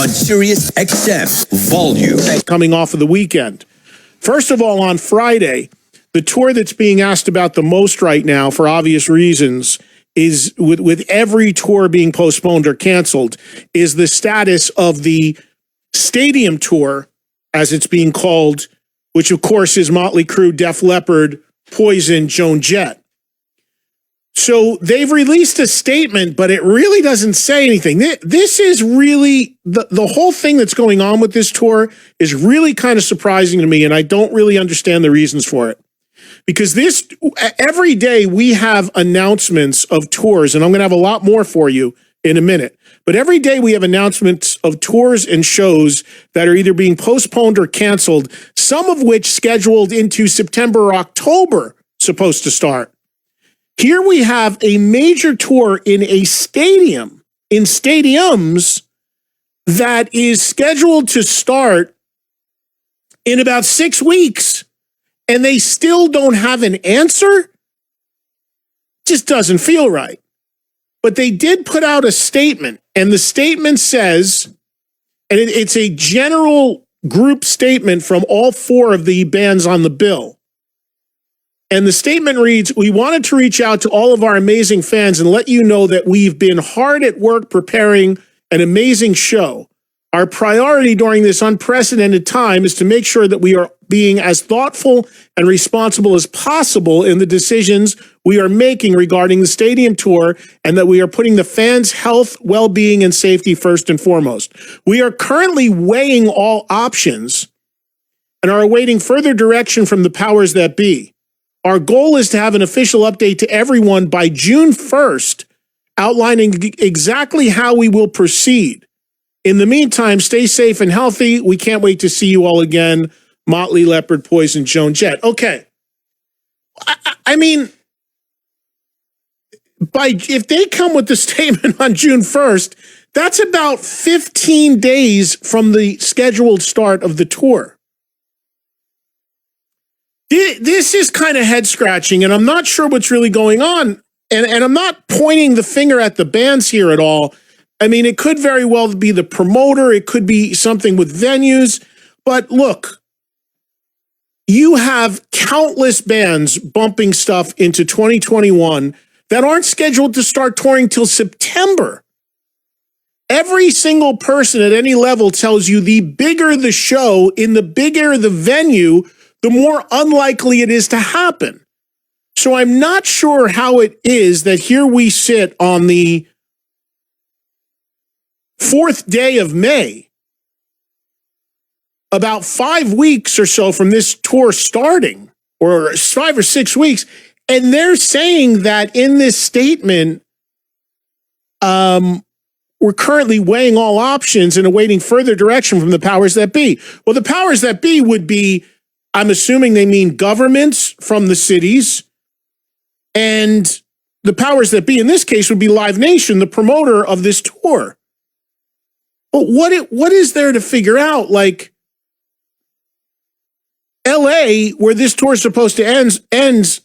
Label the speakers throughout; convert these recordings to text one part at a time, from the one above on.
Speaker 1: on Sirius XM Volume.
Speaker 2: Coming off of the weekend. First of all, on Friday, the tour that's being asked about the most right now, for obvious reasons, is with every tour being postponed or canceled, is the status of the stadium tour, as it's being called, which of course is Motley Crue, Def Leppard, Poison, Joan Jett. So they've released a statement, but it really doesn't say anything. This is really, the whole thing that's going on with this tour is really kind of surprising to me, and I don't really understand the reasons for it. Because every day we have announcements of tours, and I'm going to have a lot more for you in a minute. But every day we have announcements of tours and shows that are either being postponed or canceled, some of which scheduled into September or October, supposed to start. Here we have a major tour in a stadium, in stadiums, that is scheduled to start in about 6 weeks, and they still don't have an answer. Just doesn't feel right. But they did put out a statement, and the statement says, and it's a general group statement from all four of the bands on the bill. And the statement reads, "We wanted to reach out to all of our amazing fans and let you know that we've been hard at work preparing an amazing show. Our priority during this unprecedented time is to make sure that we are being as thoughtful and responsible as possible in the decisions we are making regarding the stadium tour, and that we are putting the fans' health, well-being, and safety first and foremost. We are currently weighing all options and are awaiting further direction from the powers that be. Our goal is to have an official update to everyone by June 1st, outlining exactly how we will proceed. In the meantime, stay safe and healthy. We can't wait to see you all again. Motley, Leppard, Poison, Joan Jett." Okay. I mean, if they come with the statement on June 1st, that's about 15 days from the scheduled start of the tour. This is kind of head-scratching, and I'm not sure what's really going on. And I'm not pointing the finger at the bands here at all. I mean, it could very well be the promoter. It could be something with venues. But look, you have countless bands bumping stuff into 2021 that aren't scheduled to start touring till September. Every single person at any level tells you the bigger the show, in the bigger the venue, the more unlikely it is to happen. So I'm not sure how it is that here we sit on the 4th day of May, about 5 weeks or so from this tour starting, or 5 or 6 weeks, and they're saying that in this statement, we're currently weighing all options and awaiting further direction from the powers that be. Well, the powers that be would be, I'm assuming they mean governments from the cities, and the powers that be in this case would be Live Nation, the promoter of this tour. But what is there to figure out? Like, LA, where this tour is supposed to end,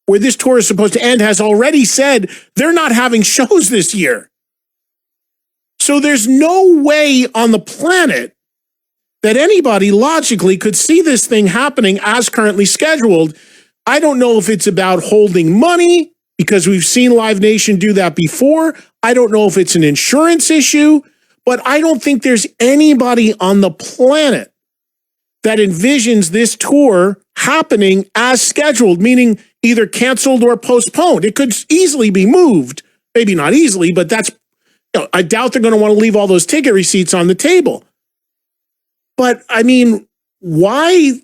Speaker 2: where this tour is supposed to end, has already said they're not having shows this year. So there's no way on the planet that anybody logically could see this thing happening as currently scheduled. I don't know if it's about holding money, because we've seen Live Nation do that before. I don't know if it's an insurance issue, but I don't think there's anybody on the planet that envisions this tour happening as scheduled, meaning either canceled or postponed. It could easily be moved. Maybe not easily, but I doubt they're going to want to leave all those ticket receipts on the table. But, I mean, why?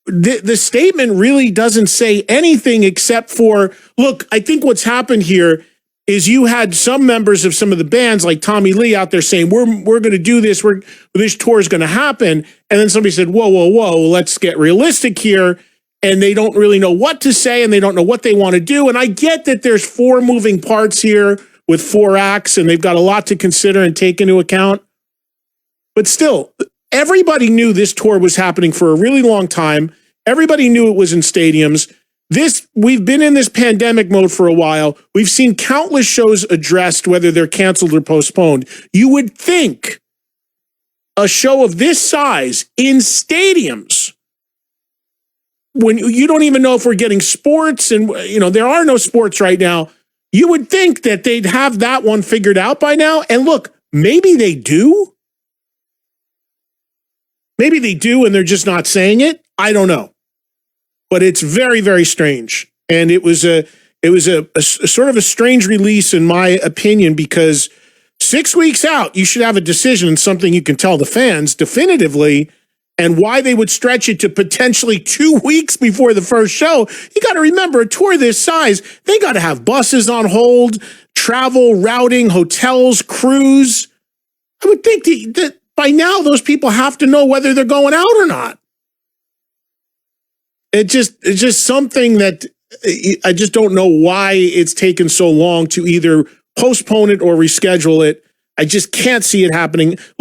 Speaker 2: The statement really doesn't say anything except for, look, I think what's happened here is you had some members of some of the bands, like Tommy Lee, out there saying, we're going to do this, this tour is going to happen. And then somebody said, whoa, let's get realistic here. And they don't really know what to say, and they don't know what they want to do. And I get that there's 4 moving parts here with 4 acts, and they've got a lot to consider and take into account. But still, everybody knew this tour was happening for a really long time. Everybody knew it was in stadiums. We've been in this pandemic mode for a while. We've seen countless shows addressed, whether they're canceled or postponed. You would think a show of this size in stadiums when you don't even know if we're getting sports and, there are no sports right now. You would think that they'd have that one figured out by now. And look, maybe they do. Maybe they do and they're just not saying it. I don't know. But it's very, very strange. And it was a sort of a strange release, in my opinion, because 6 weeks out, you should have a decision and something you can tell the fans definitively, and why they would stretch it to potentially 2 weeks before the first show. You got to remember, a tour this size, they got to have buses on hold, travel, routing, hotels, crews. I would think that by now those people have to know whether they're going out or not. It's just something that I just don't know why it's taken so long to either postpone it or reschedule it. I just can't see it happening.